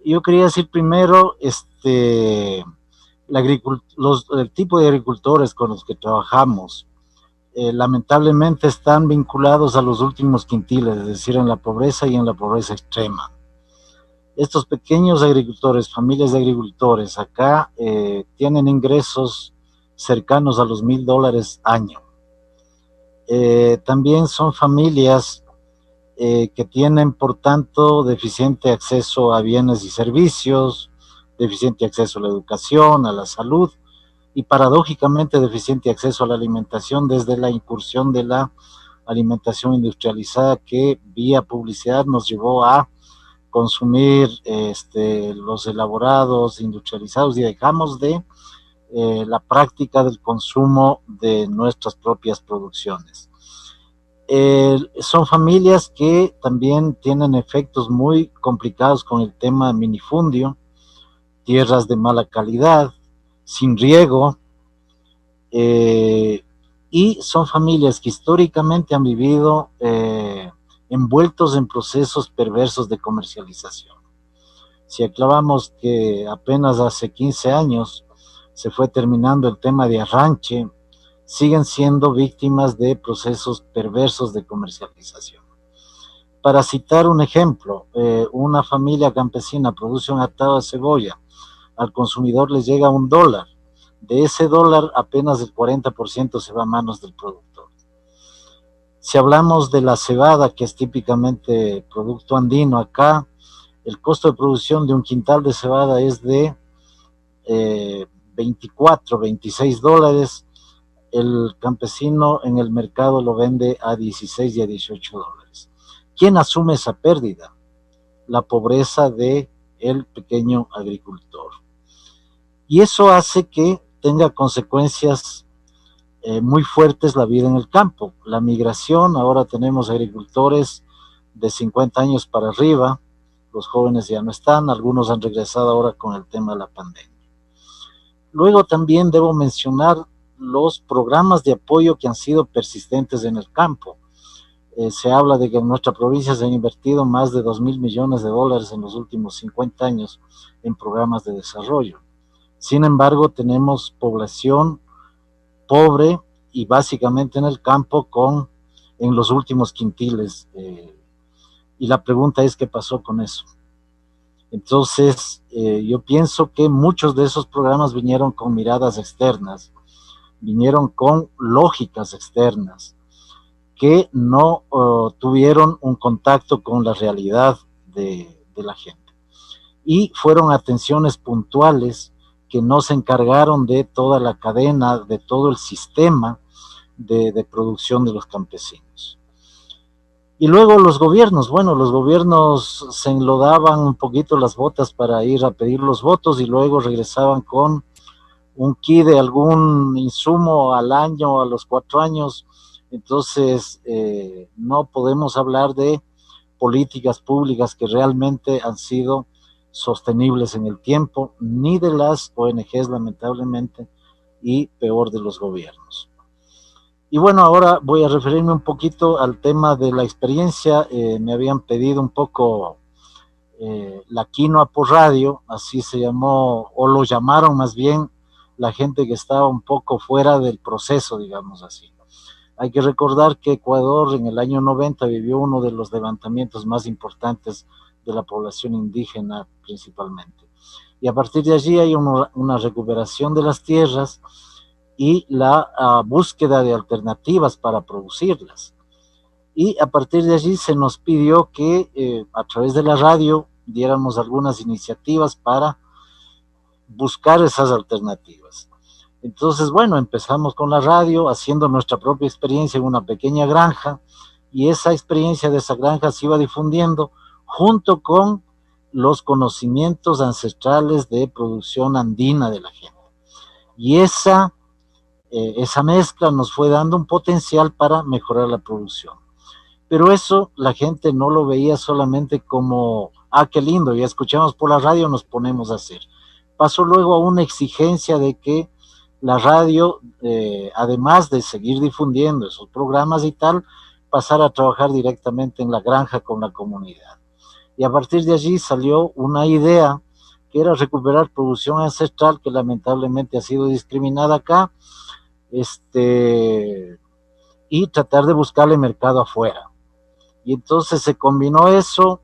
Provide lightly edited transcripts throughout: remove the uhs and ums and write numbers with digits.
Yo quería decir primero, el tipo de agricultores con los que trabajamos, lamentablemente están vinculados a los últimos quintiles, es decir, en la pobreza y en la pobreza extrema. Estos pequeños agricultores, familias de agricultores, acá tienen ingresos cercanos a los $1,000 año. También son familias que tienen, por tanto, deficiente acceso a bienes y servicios, deficiente acceso a la educación, a la salud y paradójicamente deficiente acceso a la alimentación desde la incursión de la alimentación industrializada que vía publicidad nos llevó a consumir los elaborados industrializados y dejamos de la práctica del consumo de nuestras propias producciones. Son familias que también tienen efectos muy complicados con el tema minifundio, tierras de mala calidad, sin riego, y son familias que históricamente han vivido envueltos en procesos perversos de comercialización. Si aclaramos que apenas hace 15 años se fue terminando el tema de arranche, siguen siendo víctimas de procesos perversos de comercialización. Para citar un ejemplo, una familia campesina produce un atado de cebolla, al consumidor les llega $1, de ese dólar apenas el 40% se va a manos del productor. Si hablamos de la cebada, que es típicamente producto andino, acá el costo de producción de un quintal de cebada es de 24, $26. El campesino en el mercado lo vende a 16 y a $18. ¿Quién asume esa pérdida? La pobreza de el pequeño agricultor. Y eso hace que tenga consecuencias muy fuertes la vida en el campo. La migración, ahora tenemos agricultores de 50 años para arriba, los jóvenes ya no están, algunos han regresado ahora con el tema de la pandemia. Luego también debo mencionar los programas de apoyo que han sido persistentes en el campo. Se habla de que en nuestra provincia se han invertido más de $2,000 millones en los últimos 50 años en programas de desarrollo. Sin embargo, tenemos población pobre y básicamente en el campo en los últimos quintiles. Y la pregunta es, ¿qué pasó con eso? Entonces, yo pienso que muchos de esos programas vinieron con miradas externas, vinieron con lógicas externas, que no tuvieron un contacto con la realidad de la gente. Y fueron atenciones puntuales que no se encargaron de toda la cadena, de todo el sistema de producción de los campesinos. Y luego los gobiernos se enlodaban un poquito las botas para ir a pedir los votos y luego regresaban con un kit de algún insumo al año, a los 4 años. Entonces, no podemos hablar de políticas públicas que realmente han sido sostenibles en el tiempo, ni de las ONGs, lamentablemente, y peor de los gobiernos. Y bueno, ahora voy a referirme un poquito al tema de la experiencia. Me habían pedido un poco la quinoa por radio, así se llamó, o lo llamaron más bien la gente que estaba un poco fuera del proceso, digamos así. Hay que recordar que Ecuador en el año 90 vivió uno de los levantamientos más importantes de la población indígena principalmente. Y a partir de allí hay una recuperación de las tierras y la búsqueda de alternativas para producirlas. Y a partir de allí se nos pidió que a través de la radio diéramos algunas iniciativas para buscar esas alternativas. Entonces, bueno, empezamos con la radio, haciendo nuestra propia experiencia en una pequeña granja, y esa experiencia de esa granja se iba difundiendo junto con los conocimientos ancestrales de producción andina de la gente. Y esa mezcla nos fue dando un potencial para mejorar la producción. Pero eso la gente no lo veía solamente como, qué lindo, ya escuchamos por la radio, nos ponemos a hacer. Pasó luego a una exigencia de que la radio, además de seguir difundiendo esos programas y tal, pasara a trabajar directamente en la granja con la comunidad. Y a partir de allí salió una idea que era recuperar producción ancestral que lamentablemente ha sido discriminada acá, y tratar de buscarle mercado afuera. Y entonces se combinó eso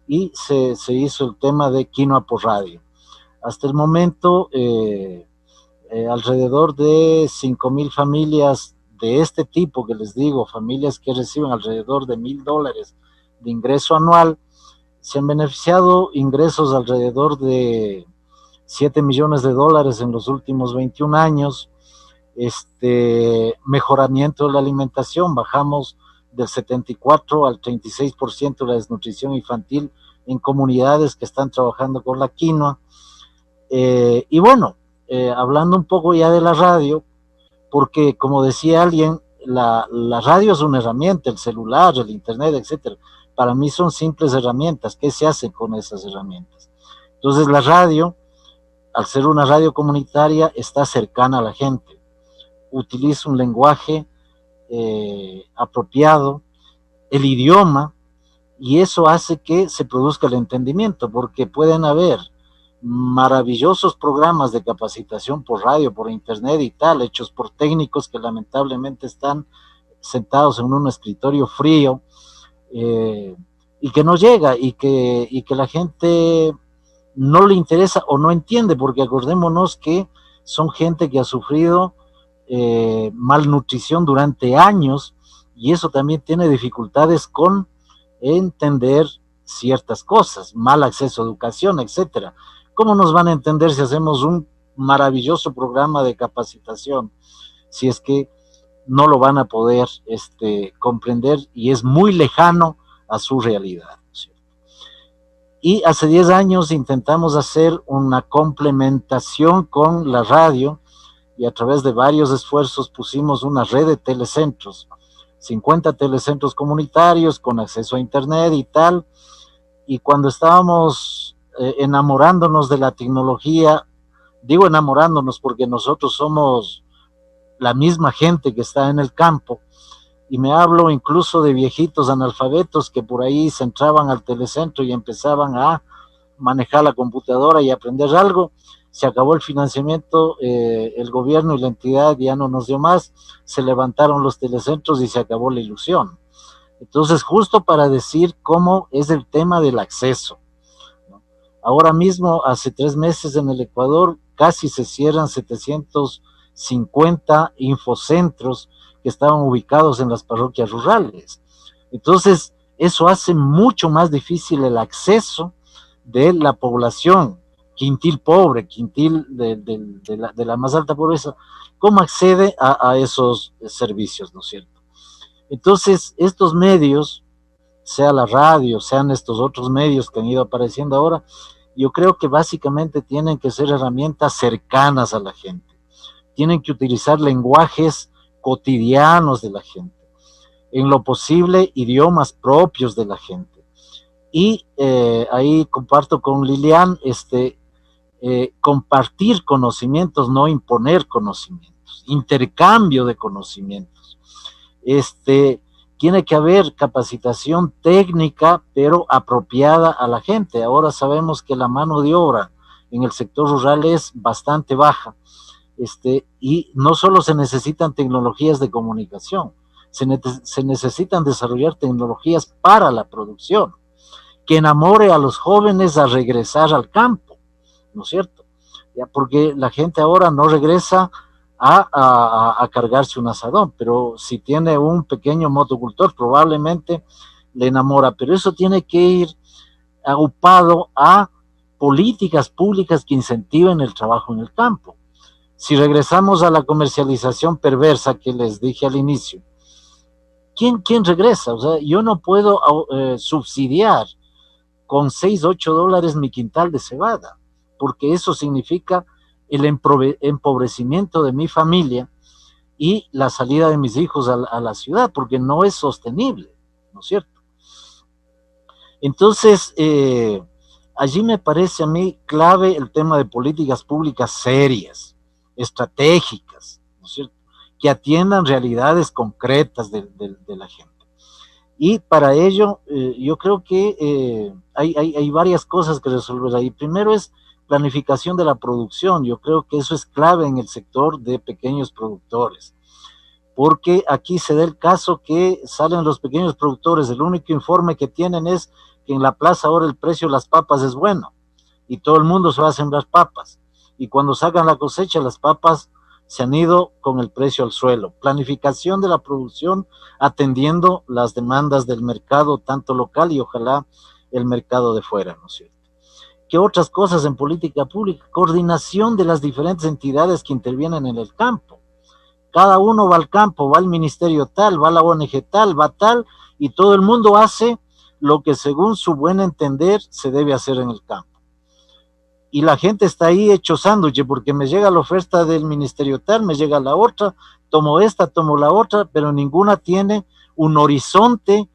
y se hizo el tema de quinoa por radio. Hasta el momento, alrededor de 5,000 familias de este tipo que les digo, familias que reciben alrededor de $1,000 de ingreso anual, se han beneficiado ingresos alrededor de $7 millones en los últimos 21 años. Mejoramiento de la alimentación, bajamos del 74 al 36% de la desnutrición infantil en comunidades que están trabajando con la quinoa. Y bueno, hablando un poco ya de la radio, porque como decía alguien, la radio es una herramienta, el celular, el internet, etcétera. Para mí son simples herramientas. ¿Qué se hace con esas herramientas? Entonces la radio, al ser una radio comunitaria, está cercana a la gente, utiliza un lenguaje apropiado, el idioma, y eso hace que se produzca el entendimiento, porque pueden haber maravillosos programas de capacitación por radio, por internet y tal, hechos por técnicos que lamentablemente están sentados en un escritorio frío, y que no llega, y que la gente no le interesa o no entiende, porque acordémonos que son gente que ha sufrido malnutrición durante años, y eso también tiene dificultades con entender ciertas cosas, mal acceso a educación, etcétera. ¿Cómo nos van a entender si hacemos un maravilloso programa de capacitación si es que no lo van a poder comprender y es muy lejano a su realidad? ¿Sí? Y hace 10 años intentamos hacer una complementación con la radio, y a través de varios esfuerzos pusimos una red de telecentros, 50 telecentros comunitarios con acceso a internet y tal. Y cuando estábamos enamorándonos de la tecnología, digo enamorándonos porque nosotros somos la misma gente que está en el campo, y me hablo incluso de viejitos analfabetos que por ahí se entraban al telecentro y empezaban a manejar la computadora y aprender algo. Se acabó el financiamiento, el gobierno y la entidad ya no nos dio más, se levantaron los telecentros y se acabó la ilusión. Entonces, justo para decir cómo es el tema del acceso, ¿no? Ahora mismo, hace 3 meses en el Ecuador, casi se cierran 750 infocentros que estaban ubicados en las parroquias rurales. Entonces, eso hace mucho más difícil el acceso de la población, quintil pobre, quintil de la más alta pobreza, cómo accede a esos servicios, ¿no es cierto? Entonces, estos medios, sea la radio, sean estos otros medios que han ido apareciendo ahora, yo creo que básicamente tienen que ser herramientas cercanas a la gente, tienen que utilizar lenguajes cotidianos de la gente, en lo posible idiomas propios de la gente. Y ahí comparto con Lilian, compartir conocimientos, no imponer conocimientos, intercambio de conocimientos. Tiene que haber capacitación técnica, pero apropiada a la gente. Ahora sabemos que la mano de obra en el sector rural es bastante baja, y no solo se necesitan tecnologías de comunicación, se necesitan desarrollar tecnologías para la producción, que enamore a los jóvenes a regresar al campo, ¿no es cierto? Ya, porque la gente ahora no regresa a cargarse un asadón, pero si tiene un pequeño motocultor probablemente le enamora, pero eso tiene que ir agrupado a políticas públicas que incentiven el trabajo en el campo. Si regresamos a la comercialización perversa que les dije al inicio, ¿quién regresa? O sea, yo no puedo subsidiar con $6, $8 mi quintal de cebada, porque eso significa el empobrecimiento de mi familia y la salida de mis hijos a la ciudad, porque no es sostenible, ¿no es cierto? Entonces, allí me parece a mí clave el tema de políticas públicas serias, estratégicas, ¿no es cierto?, que atiendan realidades concretas de la gente. Y para ello, yo creo que hay varias cosas que resolver ahí. Primero es planificación de la producción. Yo creo que eso es clave en el sector de pequeños productores, porque aquí se da el caso que salen los pequeños productores, el único informe que tienen es que en la plaza ahora el precio de las papas es bueno, y todo el mundo se va a sembrar papas, y cuando sacan la cosecha las papas se han ido con el precio al suelo. Planificación de la producción atendiendo las demandas del mercado, tanto local y ojalá el mercado de fuera, ¿no es cierto? ¿Qué otras cosas en política pública? Coordinación de las diferentes entidades que intervienen en el campo. Cada uno va al campo, va al ministerio tal, va a la ONG tal, va tal, y todo el mundo hace lo que según su buen entender se debe hacer en el campo. Y la gente está ahí hecho sándwich, porque me llega la oferta del ministerio tal, me llega la otra, tomo esta, tomo la otra, pero ninguna tiene un horizonte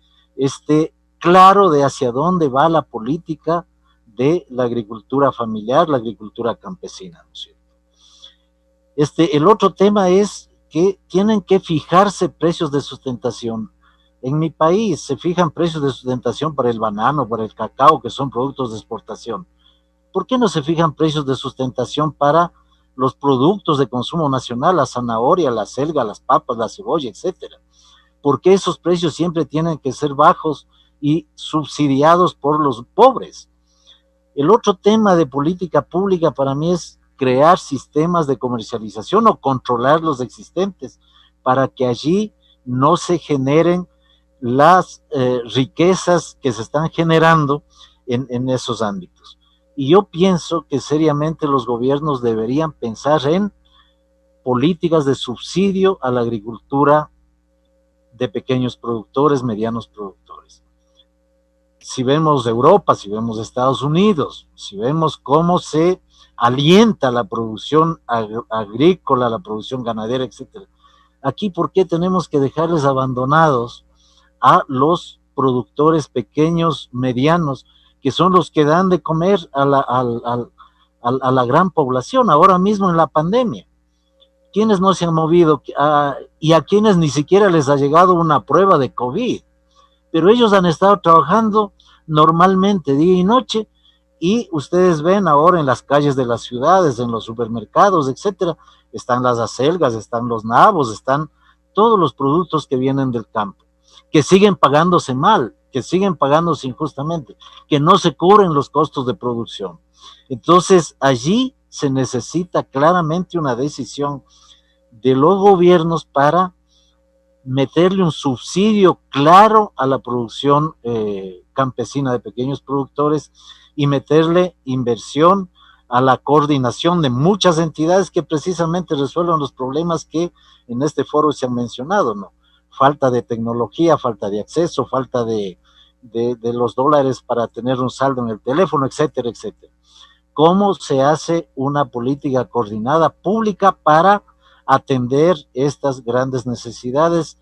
claro de hacia dónde va la política de la agricultura familiar, la agricultura campesina, ¿no es cierto? El otro tema es que tienen que fijarse precios de sustentación. En mi país se fijan precios de sustentación para el banano, para el cacao, que son productos de exportación. ¿Por qué no se fijan precios de sustentación para los productos de consumo nacional, la zanahoria, la selga, las papas, la cebolla, etcétera? ¿Por qué esos precios siempre tienen que ser bajos y subsidiados por los pobres? El otro tema de política pública para mí es crear sistemas de comercialización o controlar los existentes para que allí no se generen las riquezas que se están generando en esos ámbitos. Y yo pienso que seriamente los gobiernos deberían pensar en políticas de subsidio a la agricultura de pequeños productores, medianos productores. Si vemos Europa, si vemos Estados Unidos, si vemos cómo se alienta la producción agrícola, la producción ganadera, etcétera. Aquí, ¿por qué tenemos que dejarles abandonados a los productores pequeños, medianos, que son los que dan de comer a la gran población ahora mismo en la pandemia? ¿Quiénes no se han movido? Y a quienes ni siquiera les ha llegado una prueba de COVID, pero ellos han estado trabajando normalmente día y noche, y ustedes ven ahora en las calles de las ciudades, en los supermercados, etcétera, están las acelgas, están los nabos, están todos los productos que vienen del campo, que siguen pagándose mal, que siguen pagándose injustamente, que no se cubren los costos de producción. Entonces, allí se necesita claramente una decisión de los gobiernos para meterle un subsidio claro a la producción campesina de pequeños productores y meterle inversión a la coordinación de muchas entidades que precisamente resuelvan los problemas que en este foro se han mencionado, ¿no? Falta de tecnología, falta de acceso, falta de los dólares para tener un saldo en el teléfono, etcétera, etcétera. ¿Cómo se hace una política coordinada pública para atender estas grandes necesidades